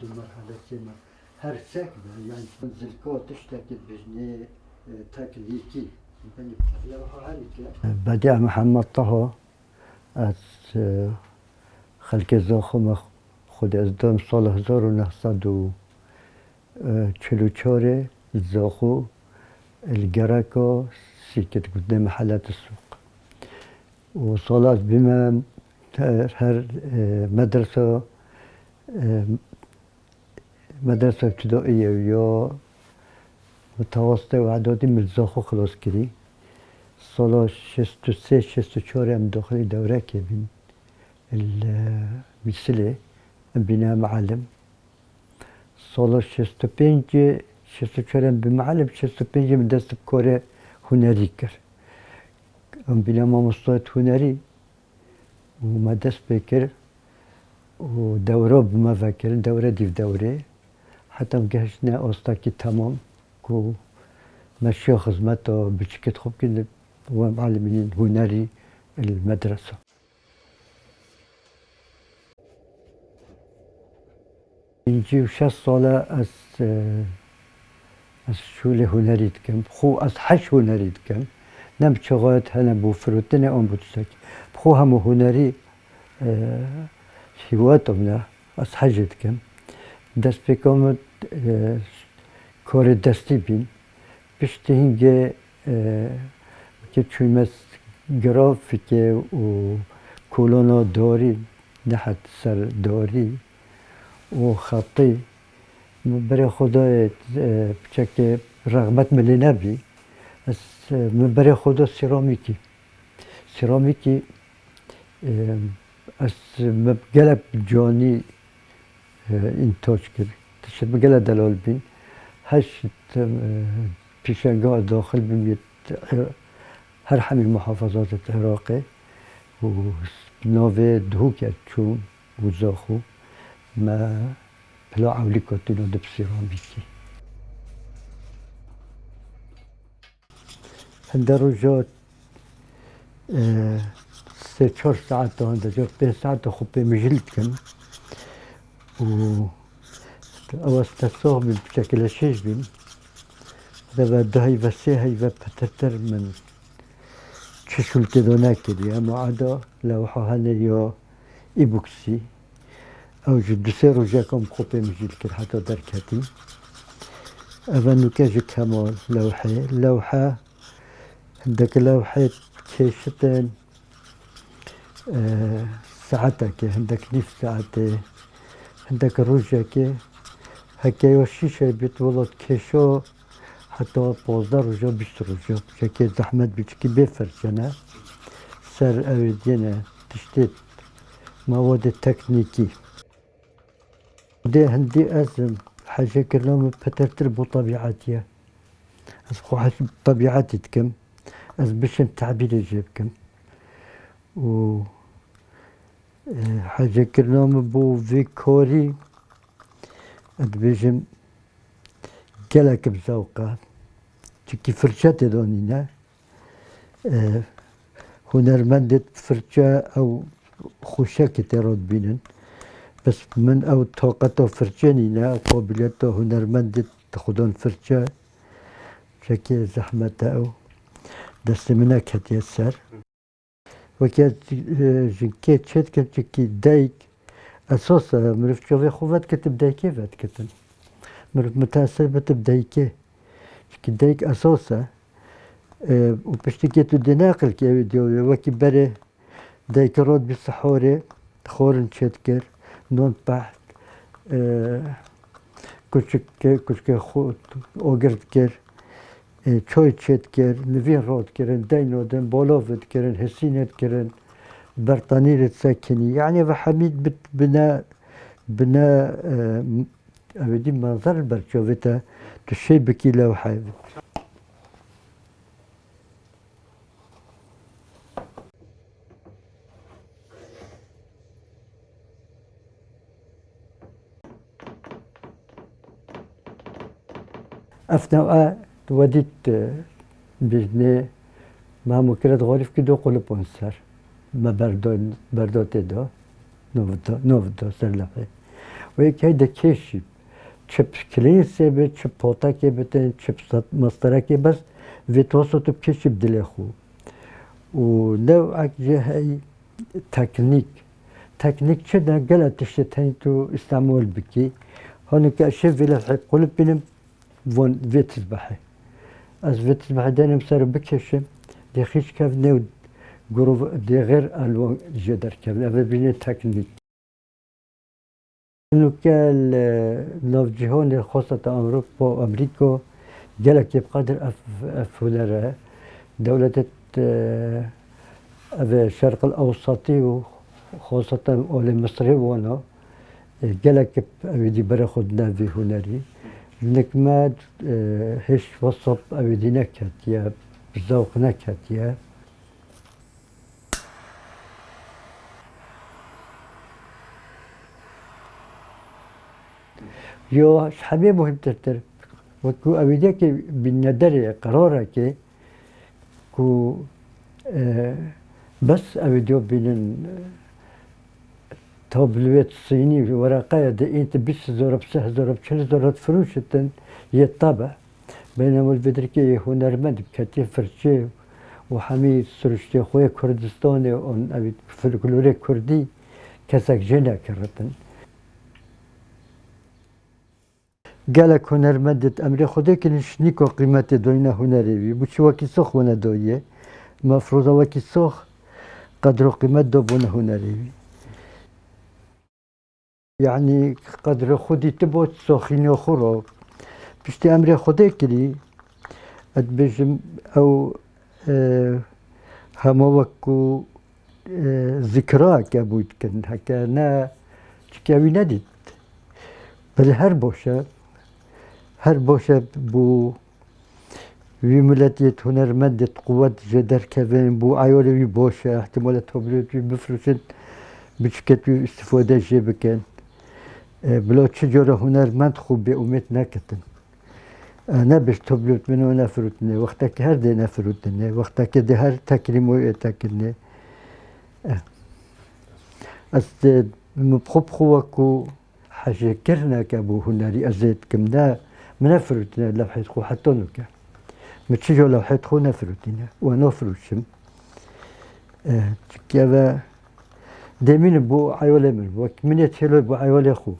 دو مرحلة كما هر ساكبة يعني زلكو تشتكي بجني تكليكي بديع محمد طه از خلق زاخم خود از دام سال 1944 زاخو الجراكو سيكت قدام محلات السوق وصالات بما هر مدرسة ابتدائية ويا متوسطة وإعدادي من زاخو خلاص كري سال 63 64 هم داخل دوره که بین المثله بنا معلم سال 65 64 هم بمعلم 65 من دست کار هنری کرد هم بنا ما مستعد هنری و ما دست بکر و دوره بما فکر دوره دیو دوره حتی هم گهشنه آستاکی تمام که مشي خدمته بشكل خوب كده ومعلمين هنري المدرسة. يجي 6 سالة از شغل هنري دكم خو از حش هنري دكم نم شغلت هنا بوفروتنا أم بتشتك خو هم هنري هواتنا از حج دكم دست بكم کار دستی بین پشت هنگه که چویمس گرافیکه و کلونا داری نحت سر داری و خطی برای خدا بچه رغبت ملی نبی از برای خدا سرامیکی از گلب جانی انتاج کرد تشت گلب دلال بین هشت پیشنگاه داخل بمید هر همین محافظات العراقی و ناوه دهو کرد چون و زاخو ما پلا عولی کتینو دب سیرامیکی هنده روژا 3-4 ساعت هنده جا 5 ساعت خوب مجلد کن و اواستا بشكل 6 بين دابا دهي بسيهي بتتر من تششول كده ناكل يا ما عدا لو حهنا يا إيبوكسي أو جد سيرو جاكم خوبي مجيل كده حتى دركتي أفنو كاجي كمال لوحة عندك لوحة كيشتين ساعتك عندك نصف ساعتي عندك روجاكي هكي وشيشة بيت والله كيشو حتى 15 روجا 20 روجا شكي زحمت بيشكي بفرشنا سر أودينا تشتيت مواد تكنيكي دي هندي أزم حاجة كلهم فترتر بطبيعتي أسخو حسب طبيعتي تكم أز بشن تعبير جيبكم و حاجة كلهم بو فيكوري أدبيجم جلك بزوقة تكي فرشات دونينا هنرمندت فرشة أو خوشاك ترود بينن بس من أو طاقته فرشانينا قابلته هنرمندت تاخدون فرشة شكي زحمة أو دست منا كتيسر وكاد جنكيت شد كي دايك أساسا مرف شوفي خوفات كتب دايكي فات كتن مرف متأثر بتبدايكي كدايك أساسا وبشتكي تدناقل كي فيديو وكي بري دايك رود بالصحوري خورن شتكر نون بحت كشك خوت اوگرد كر چوي شتكر نوين رود كرن داينو دن بولوفت كرن هسينت كرن برطانية ساكني يعني وحميد بنا أبدي منظر البرشوفتا تشي بكي لوحة أثناء وديت بجني ما مكرت غارف كدو قلب انسر ما بردوت دو نوفدو سرلفه ويك هيدا كيشي تشب كلينسي بي تشب بوتاكي بتن تشب مصدركي بس فيتوسط بكيشي بدلخو ولو أكجي هاي تكنيك شدا قلت تشتهين تو استعمال بكي هونك أشياء في لفحي قلب بينم فون فيتس بحي از فيتس بحي دانا مسار بكيشم دي خيش كاف نيو جروف دي غير ألوان جدر كاف أبا بيني تكنيك إنه كان نوف جهون خاصة أوروبا وأمريكا جالك بقدر أفولارها دولة الشرق الأوسطي وخاصة أولي مصري وانا جالك أبدي برخدنا في هنري نكماد هش وصب أبدي نكت يا بزوق نكت يا يو حبيب مهم ترتر وكو أبديك بالندري قرارك كو بس أبديو بين تابلوات الصيني في ورقة دي انت بس زورب سه زورب شل زورب فروشة يطبع بينما البدركي هنرمند بكتير فرشي وحميد سرشتي خويا كردستاني ون أبي فلكلوري كردي كسك جنا كرتن قالك هنرمندت أمري خديك نشنيكو قيمتي دوينا هنري بوشي وكي سوخ ونا دوية مفروض وكي سوخ قدرو قيمت دوبونا هنري يعني قدر خودي تبوت سوخيني خروج بشتي أمري خديك لي أتبجم أو هما وكو ذكراك أبويت كن هكا أنا تكاوي نديت بل هر بوشة بو ويملتيت هنرمندت قوة جدر كفين بو عيولي بوشة احتمالات هبلوت بفرشن بشكت استفادة جيبكن بلو تشجرة هنرمند خوب بأمت نكتن أنا باش تبلوت منو نفرتني وقتك هر دي نفرتني وقتك دي هر تكريم ويتكني أست مبخوب خوكو حاجة كرنا كابو هنري أزيد كمنا منفرتنا لو حيتخو حتى نوكا متشجو لو حيتخو نفرتنا ونفرشم تكيبا دايمين بو عيولي من وك من يتهلو بو عيولي خو